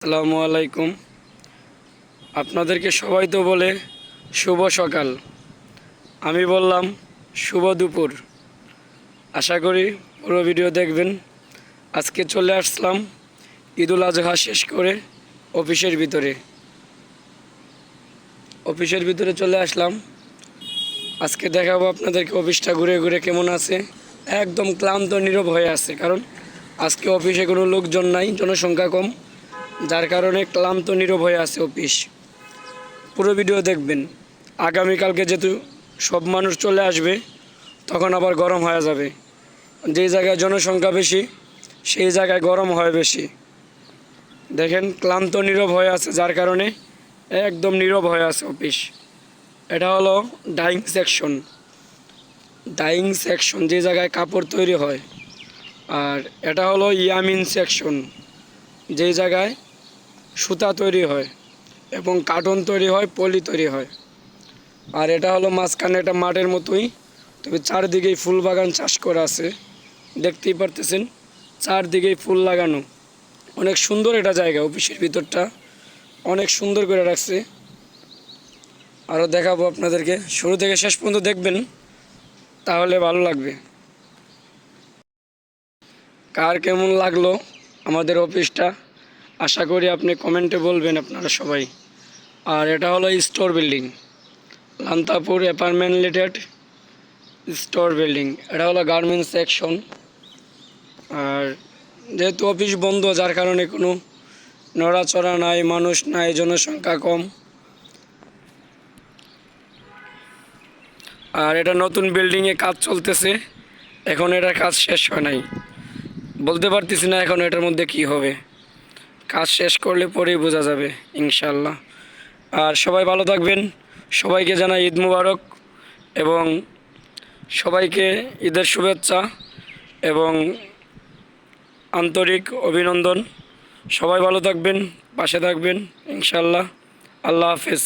আসসালামু আলাইকুম। আপনাদেরকে সবাই তো বলে শুভ সকাল, আমি বললাম শুভ দুপুর। আশা করি পুরো ভিডিও দেখবেন। আজকে চলে আসলাম ঈদুল আজহা শেষ করে অফিসের ভিতরে চলে আসলাম। আজকে দেখাবো আপনাদেরকে অফিসটা ঘুরে ঘুরে কেমন আছে। একদম ক্লান্ত নীরব হয়ে আছে, কারণ আজকে অফিসে কোনো লোকজন নাই, জনসংখ্যা কম, যার কারণে ক্লান্ত নীরব হয়ে আছে অফিস। পুরো ভিডিও দেখবেন। আগামীকালকে যেহেতু সব মানুষ চলে আসবে, তখন আবার গরম হয়ে যাবে। যেই জায়গায় জনসংখ্যা বেশি সেই জায়গায় গরম হয় বেশি। দেখেন ক্লান্ত নীরব হয়ে আছে, যার কারণে একদম নীরব হয়ে আছে অফিস। এটা হলো ডাইং সেকশন, যে জায়গায় কাপড় তৈরি হয়। আর এটা হলো ইয়ামিন সেকশন, যেই জায়গায় সুতা তৈরি হয় এবং কার্টন তৈরি হয়, পলি তৈরি হয়। আর এটা হলো মাঝখানে এটা মাঠের মতোই, তবে চারদিকেই ফুল বাগান চাষ করা আছে। দেখতেই পারতেছেন চারদিকেই ফুল লাগানো। অনেক সুন্দর এটা জায়গা, অফিসের ভিতরটা অনেক সুন্দর করে রাখছে। আরও দেখাবো আপনাদেরকে, শুরু থেকে শেষ পর্যন্ত দেখবেন, তাহলে ভালো লাগবে। কার কেমন লাগলো আমাদের অফিসটা, আশা করি আপনি কমেন্টে বলবেন আপনারা সবাই। আর এটা হলো store building, Lantapur apartment limited store building. এটা হলো গার্মেন্টস সেকশন। আর যেহেতু অফিস বন্ধ, যার কারণে কোনো নড়াচড়া নাই, মানুষ নাই, জনসংখ্যা কম। আর এটা নতুন বিল্ডিংয়ে কাজ চলতেছে, এখন এটার কাজ শেষ হয় নাই। বলতে পারতেছি না এখন এটার মধ্যে কি হবে, কাজ শেষ করলে পরেই বোঝা যাবে ইনশাল্লাহ। আর সবাই ভালো থাকবেন, সবাইকে জানাই ঈদ মুবারক এবং সবাইকে ঈদের শুভেচ্ছা এবং আন্তরিক অভিনন্দন। সবাই ভালো থাকবেন, পাশে থাকবেন ইনশাল্লাহ। আল্লাহ হাফেজ।